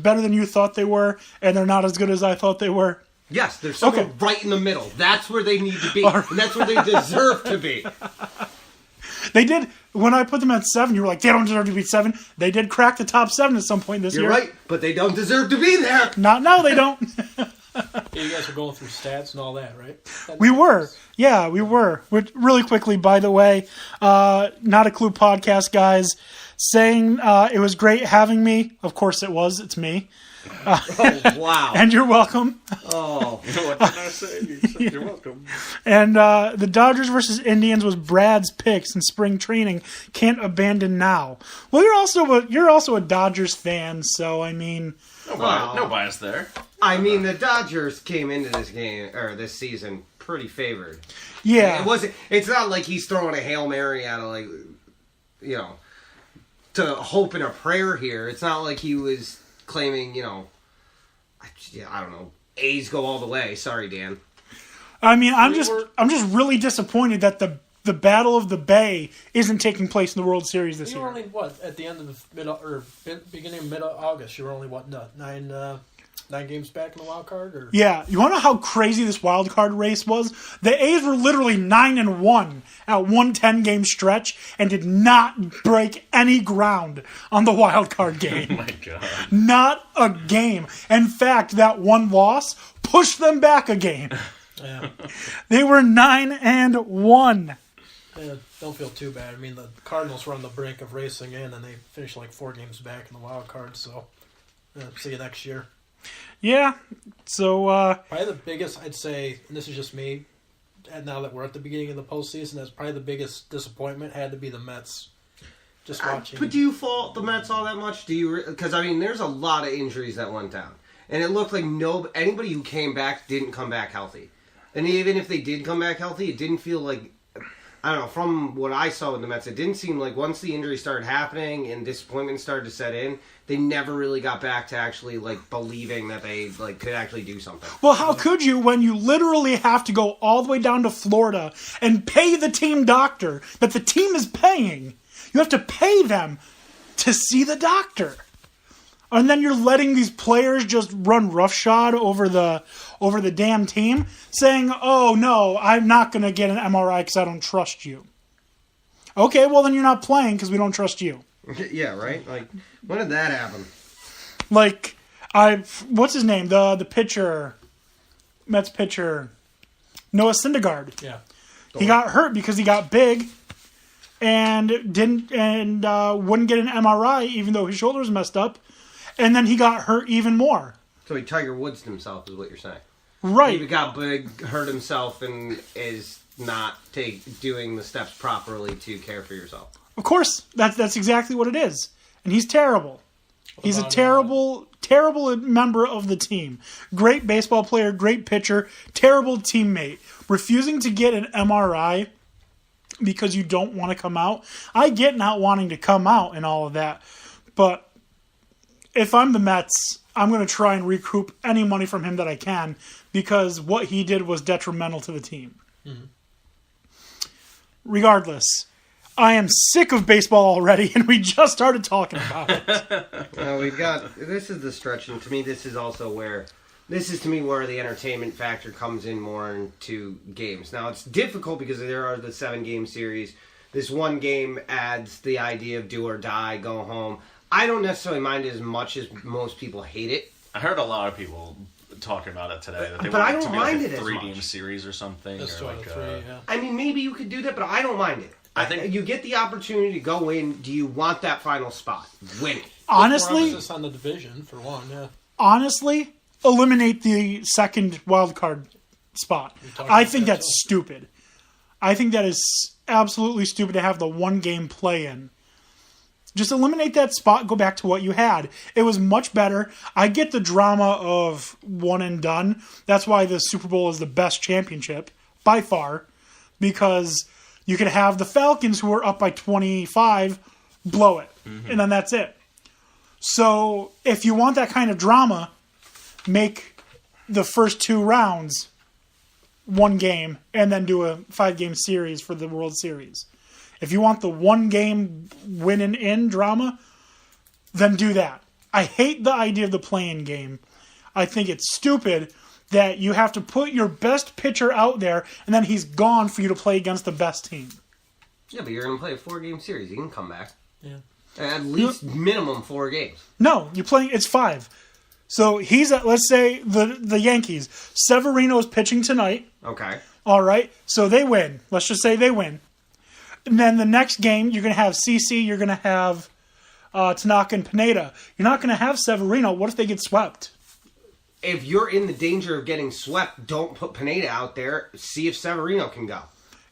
better than you thought they were, and they're not as good as I thought they were? Yes, they're somewhere right in the middle. That's where they need to be, and that's where they deserve to be. They did, when I put them at 7, you were like, they don't deserve to be 7. They did crack the top 7 at some point this year. You're right, but they don't deserve to be there. Not now, they don't. Yeah, you guys were going through stats and all that, right? We were. Yeah, we were. Really quickly, by the way, Not a Clue podcast, guys, saying it was great having me. Of course it was. It's me. Oh, wow. And you're welcome. Oh. What did I say? You said you're welcome. And the Dodgers versus Indians was Brad's picks in spring training. Can't abandon now. Well, you're also a Dodgers fan, so I mean... No bias there. I mean, the Dodgers came into this game, or this season, pretty favored. Yeah. It's not like he's throwing a Hail Mary out of, to hope and a prayer here. It's not like he was claiming, I don't know, A's go all the way. Sorry, Dan. I mean, I'm just really disappointed that the Battle of the Bay isn't taking place in the World Series this year. You were only, at the end of beginning of mid-August, you were only, nine games back in the wild card? Or? Yeah. You want to know how crazy this wild card race was? The A's were literally 9-1 at one 10-game stretch and did not break any ground on the wild card game. Oh, my God. Not a game. In fact, that one loss pushed them back a game. Yeah. They were 9-1. Yeah, don't feel too bad. I mean, the Cardinals were on the brink of racing in, and they finished 4 games back in the wild card, so see you next year. Yeah, so... probably the biggest, I'd say, and this is just me, and now that we're at the beginning of the postseason, that's probably the biggest disappointment had to be the Mets. Just watching. But do you fault the Mets all that much? Because, there's a lot of injuries that went down. And it looked like anybody who came back didn't come back healthy. And even if they did come back healthy, it didn't feel like... I don't know, from what I saw with the Mets, it didn't seem like once the injuries started happening and disappointment started to set in, they never really got back to actually, believing that they, could actually do something. Well, how could you when you literally have to go all the way down to Florida and pay the team doctor that the team is paying? You have to pay them to see the doctor. And then you're letting these players just run roughshod over the damn team, saying, "Oh no, I'm not going to get an MRI because I don't trust you." Okay, well then you're not playing because we don't trust you. Yeah, right. When did that happen? What's his name? The pitcher, Mets pitcher, Noah Syndergaard. Yeah, he got hurt because he got big, and wouldn't get an MRI even though his shoulder was messed up. And then he got hurt even more. So he Tiger Woods himself is what you're saying. Right. He got big, hurt himself, and is not doing the steps properly to care for yourself. Of course, that's exactly what it is. And he's terrible. He's a terrible member of the team. Great baseball player, great pitcher, terrible teammate. Refusing to get an MRI because you don't want to come out. I get not wanting to come out and all of that, but if I'm the Mets, I'm going to try and recoup any money from him that I can because what he did was detrimental to the team. Mm-hmm. Regardless, I am sick of baseball already, and we just started talking about it. This is the stretch, and to me, this is where the entertainment factor comes in more into games. Now, it's difficult because there are the 7-game series. This one game adds the idea of do or die, go home. I don't necessarily mind it as much as most people hate it. I heard a lot of people talking about it today. That they but want I don't it to be mind a it as 3-game much. series or something. That's or yeah. Maybe you could do that, but I don't mind it. I think you get the opportunity to go in. Do you want that final spot? Win it. Honestly, emphasis on the division for one. Yeah. Honestly, eliminate the second wild card spot. I think that's stupid. I think that is absolutely stupid to have the 1-game play-in. Just eliminate that spot, go back to what you had. It was much better. I get the drama of one and done. That's why the Super Bowl is the best championship, by far, because you could have the Falcons, who are up by 25, blow it, and then that's it. So if you want that kind of drama, make the first 2 rounds 1 game, and then do a 5-game series for the World Series. If you want the 1-game win and in drama, then do that. I hate the idea of the play-in game. I think it's stupid that you have to put your best pitcher out there and then he's gone for you to play against the best team. Yeah, but you're going to play a 4-game series. You can come back. Yeah. At least minimum 4 games. No, you're playing. It's 5. So he's at, let's say, the Yankees. Severino's pitching tonight. Okay. All right. So they win. Let's just say they win. And then the next game, you're going to have CC. You're going to have Tanaka and Pineda. You're not going to have Severino. What if they get swept? If you're in the danger of getting swept, don't put Pineda out there. See if Severino can go.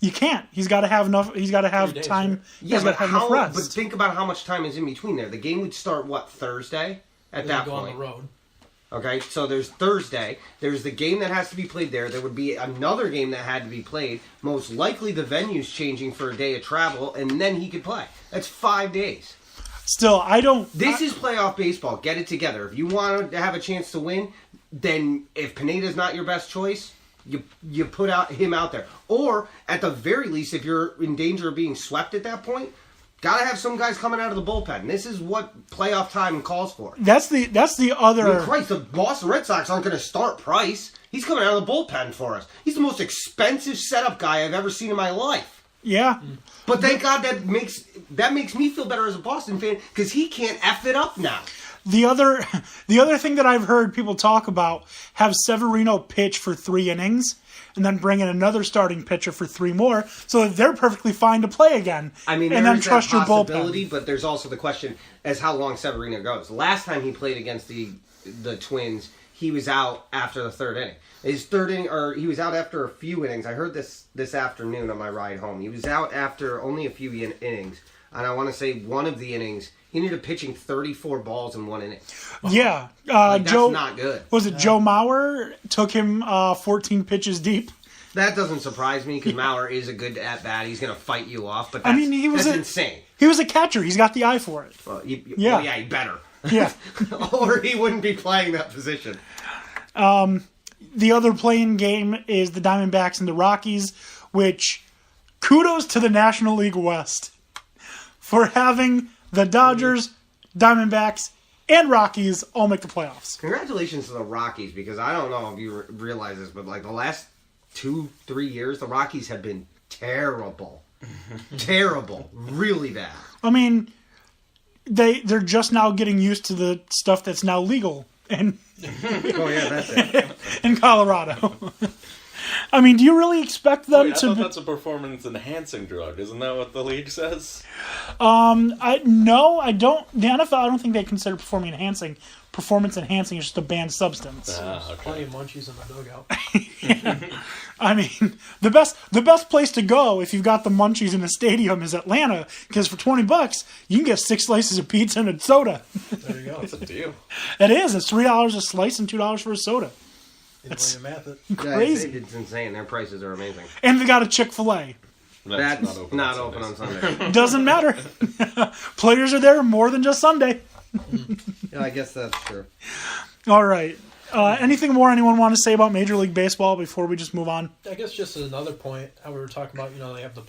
You can't. He's got to have enough. He's got to have days, time. right? He's got to have enough rest. But think about how much time is in between there. The game would start, Thursday at that go point? on the road. Okay, so there's Thursday. There's the game that has to be played there. There would be another game that had to be played. Most likely the venue's changing for a day of travel, and then he could play. That's 5 days. Still, I don't. This is playoff baseball. Get it together. If you want to have a chance to win, then if Pineda's not your best choice, you put him out there. Or, at the very least, if you're in danger of being swept at that point, gotta have some guys coming out of the bullpen. This is what playoff time calls for. That's the other. I mean, Christ, the Boston Red Sox aren't going to start Price. He's coming out of the bullpen for us. He's the most expensive setup guy I've ever seen in my life. Yeah. But thank God that makes me feel better as a Boston fan because he can't F it up now. The other thing that I've heard people talk about, have Severino pitch for 3 innings and then bring in another starting pitcher for 3 more so that they're perfectly fine to play again. I mean, and then trust your bullpen. But there's also the question as how long Severino goes. Last time he played against the Twins, he was out after the 3rd inning. His 3rd inning, or he was out after a few innings. I heard this afternoon on my ride home. He was out after only a few innings, and I want to say one of the innings he ended up pitching 34 balls in 1 inning. Yeah, that's not good. Was it Joe Mauer took him 14 pitches deep? That doesn't surprise me because Mauer is a good at bat. He's going to fight you off, but that's, that's insane. He was a catcher. He's got the eye for it. Well, well, he better. Yeah, or he wouldn't be playing that position. The other playing game is the Diamondbacks and the Rockies, which kudos to the National League West for having the Dodgers, Diamondbacks, and Rockies all make the playoffs. Congratulations to the Rockies, because I don't know if you realize this, but like the last 2-3 years, the Rockies have been terrible. Terrible. Really bad. I mean, they're just now getting used to the stuff that's now legal in that's it. in Colorado. I mean, do you really expect them I to? thought that's a performance-enhancing drug. Isn't that what the league says? No, I don't. The NFL, I don't think they consider performance enhancing. Performance enhancing is just a banned substance. Okay. Plenty of munchies in the dugout. I mean, the best place to go if you've got the munchies in the stadium is Atlanta, because for $20 you can get 6 slices of pizza and a soda. There you go. That's a deal. It is. It's $3 a slice and $2 for a soda. That's way you math it. Crazy. It's insane. Their prices are amazing. And they got a Chick-fil-A. That's not open on Sunday. Doesn't matter. Players are there more than just Sunday. Yeah, I guess that's true. All right. Anything more anyone want to say about Major League Baseball before we just move on? I guess just another point, how we were talking about, they have the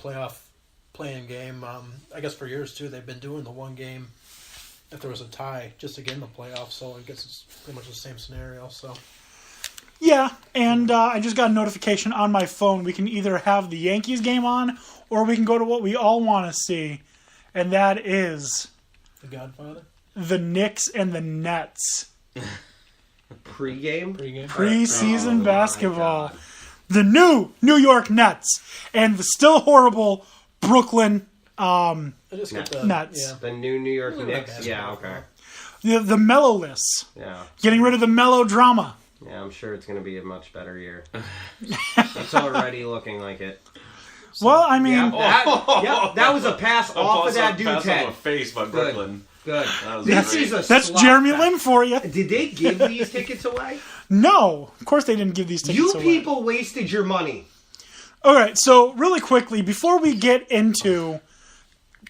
playing game. I guess for years, too, they've been doing the one game if there was a tie just to get in the playoffs, so I guess it's pretty much the same scenario, so... Yeah, and I just got a notification on my phone. We can either have the Yankees game on, or we can go to what we all want to see, and that is... The Godfather? The Knicks and the Nets. Pre-game? Preseason basketball. The new New York Nets and the still horrible Brooklyn Nets. Yeah. The new New York Knicks? Yeah, okay. The mellowless. Yeah. Getting rid of the melodrama. Yeah, I'm sure it's going to be a much better year. It's already looking like it. So, well, I mean... that was a pass off of that dude's head. Off a face by Brooklyn. Good. That's Jeremy Lin for you. Did they give these tickets away? No. Of course they didn't give these tickets away. You people wasted your money. All right, so really quickly, before we get into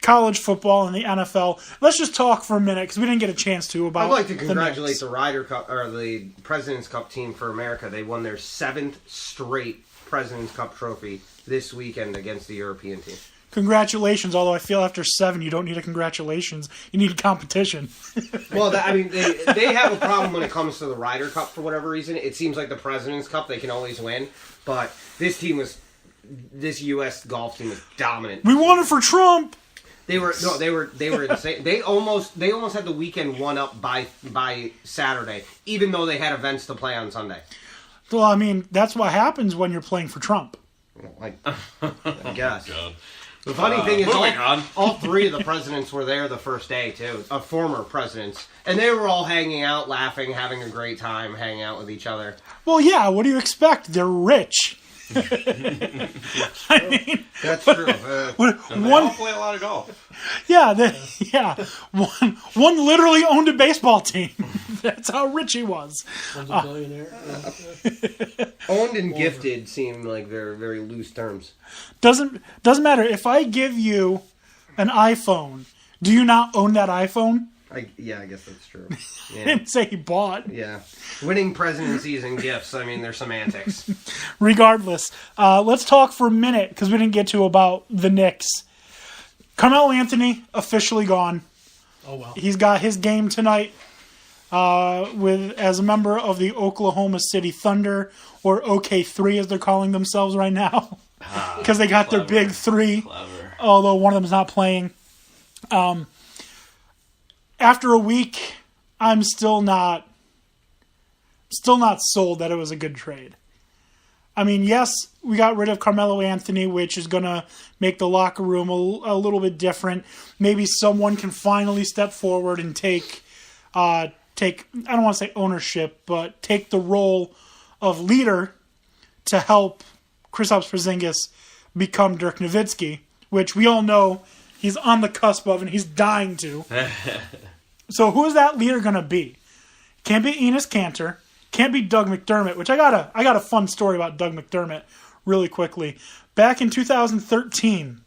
college football and the NFL, let's just talk for a minute, because we didn't get a chance to about I'd like to congratulate the Ryder Cup, or the President's Cup team for America. They won their 7th straight President's Cup trophy this weekend against the European team. congratulations. Although I feel after 7, you don't need a congratulations. You need a competition. Well, they have a problem when it comes to the Ryder Cup for whatever reason. It seems like the President's Cup they can always win, but this U.S. golf team was dominant. We won it for Trump. They were insane. They almost had the weekend won up by Saturday, even though they had events to play on Sunday. Well, I mean, that's what happens when you're playing for Trump. I guess. God. The funny thing is, on. all 3 of the presidents were there the first day too, former presidents, and they were all hanging out, laughing, having a great time, hanging out with each other. Well, yeah. What do you expect? They're rich. I mean, That's true. They all play a lot of golf. Yeah, one literally owned a baseball team. That's how rich he was. One's a billionaire. Owned and gifted seem like very, very loose terms. Doesn't matter if I give you an iPhone. Do you not own that iPhone? I guess that's true. I Yeah. didn't say he bought. Yeah. Winning presidencies and gifts, I mean, they're semantics. Regardless, let's talk for a minute because we didn't get to about the Knicks. Carmelo Anthony officially gone. Oh, wow. He's got his game tonight as a member of the Oklahoma City Thunder, or OK3 as they're calling themselves right now, because they got their big 3. Clever. Although one of them is not playing. After a week, I'm still not sold that it was a good trade. I mean, yes, we got rid of Carmelo Anthony, which is going to make the locker room a little bit different. Maybe someone can finally step forward and take I don't want to say ownership, but take the role of leader to help Kristaps Porzingis become Dirk Nowitzki, which we all know he's on the cusp of and he's dying to. So who is that leader going to be? Can't be Enes Kanter. Can't be Doug McDermott, which I got a fun story about Doug McDermott really quickly. Back in 2013,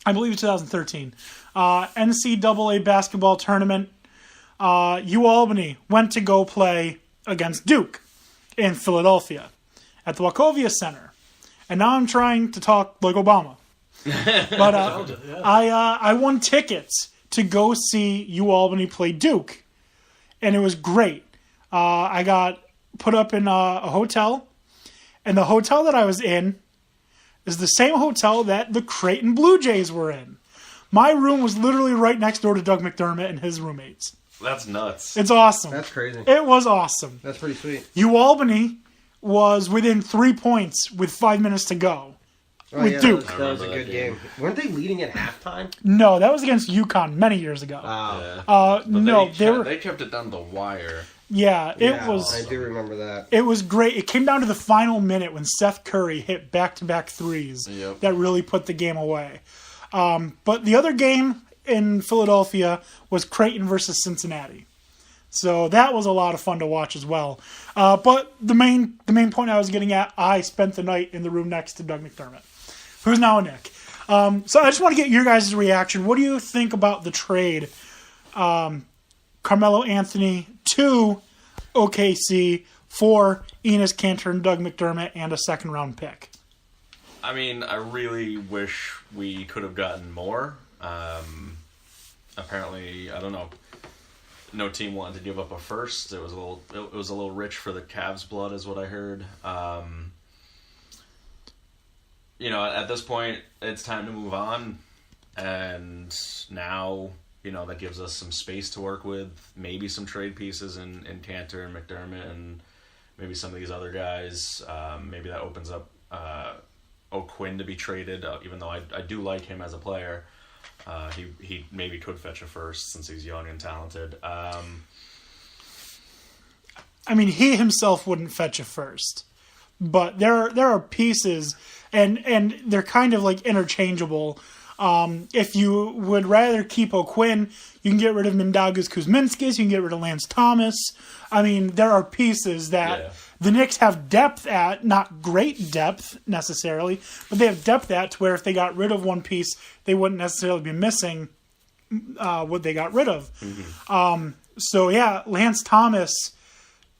I believe it's 2013, NCAA basketball tournament, UAlbany went to go play against Duke in Philadelphia at the Wachovia Center. And now I'm trying to talk like Obama. But I won tickets to go see UAlbany play Duke, and it was great. I got put up in a hotel, and the hotel that I was in is the same hotel that the Creighton Blue Jays were in. My room was literally right next door to Doug McDermott and his roommates. That's nuts. It's awesome. That's crazy. It was awesome. That's pretty sweet. UAlbany was within 3 points with 5 minutes to go. With Duke. That was a good game. Weren't they leading at halftime? No, that was against UConn many years ago. Yeah. No, they kept it down the wire. Yeah, it was. I do remember that. It was great. It came down to the final minute when Seth Curry hit back-to-back threes that really put the game away. But the other game in Philadelphia was Creighton versus Cincinnati. So that was a lot of fun to watch as well. But the main point I was getting at, I spent the night in the room next to Doug McDermott, who's now a Knick. So I just want to get your guys' reaction. What do you think about the trade? Carmelo Anthony to OKC for Enes Kanter and Doug McDermott and a second-round pick. I mean, I really wish we could have gotten more. Apparently, I don't know. No team wanted to give up a first. It was a little rich for the Cavs' blood, is what I heard. At this point, it's time to move on, and now that gives us some space to work with. Maybe some trade pieces in Kanter and McDermott, and maybe some of these other guys. Maybe that opens up O'Quinn to be traded, even though I do like him as a player. He maybe could fetch a first since he's young and talented. I mean, he himself wouldn't fetch a first, but there are pieces, and they're kind of like interchangeable. If you would rather keep O'Quinn, you can get rid of Mindaugas Kuzminskis, you can get rid of Lance Thomas. I mean, there are pieces that the Knicks have depth at, not great depth necessarily, but they have depth at to where if they got rid of one piece, they wouldn't necessarily be missing what they got rid of. Mm-hmm. So, Lance Thomas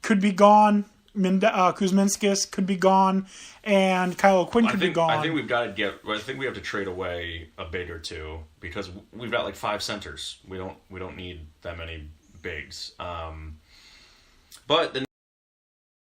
could be gone Kuzminskis could be gone, and Kyle O'Quinn could be gone. I think we've got to I think we have to trade away a big or two because we've got like 5 centers. We don't need that many bigs. But the